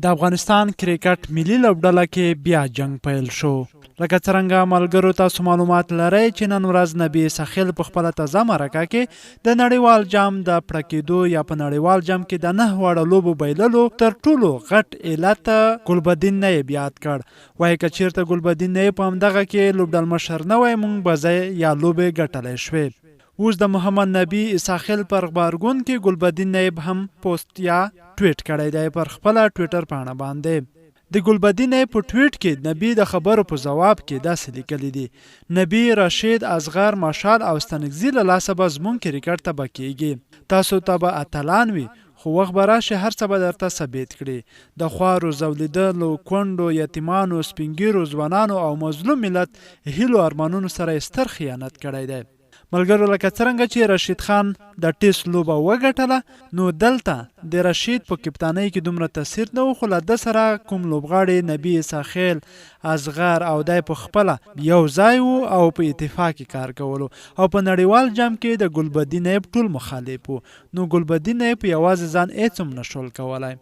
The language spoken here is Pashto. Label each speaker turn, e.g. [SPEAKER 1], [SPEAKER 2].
[SPEAKER 1] د افغانستان کرکټ ملي لوبډله کې بیا جنگ پیل شو. لکه څرنګه ملګرو تاسو معلومات لرئ چې نن ورځ نبی ساحل په خپله تازه مرکه کې د نړیوال جام د پوره کېدو یا په نړیوال جام کې د 9 واړه لوبو بایللو تر ټولو غټ علت ګلبدین نیب یاد کړ. وایي که چیرته ګلبدین نیب په همدغه کې لوبډل مشر نه وای موږ به ځای یا لوبې ګټلی شوې. اوس د محمد نبی ساحل پر غبرګون کې ګلبدین نیب هم پوسټ یا ټویټ کړی دی پر خپل ټویټر پاڼه باندې. د ګلبدین نیب په ټویټ کې نبی د خبرو په جواب کې داسې لیکلی دی: نبی رشید اصغر مشال او ستنګزي له لاسه به زموږ کرکټ ته به کیږي. تاسو ته به اتلان وي خو وخت به راشي هر څه به درته ثابت کړي. د خوارو زولیدلو کونډو یتیمانو سپینګیرو ځوانانو او مظلوم ملت هیلو ارمانونو سره ستر خیانت کړی دی. ملګرو لکه څرنګه چې رشید خان د ټیسټ لوبه وګټله نو دلته د رشید په کپتانۍ کې دومره تاثیر نه و، خو له ده سره کوم لوبغاړي نبی ساحل اصغر او دی په خپله یو ځای وو او په اتفاق کار کولو او په نړیوال جام کې د ګلبدین نیب ټول مخالف وو. نو ګلبدین نیب یوازې ځان هیڅ هم نشول کولی.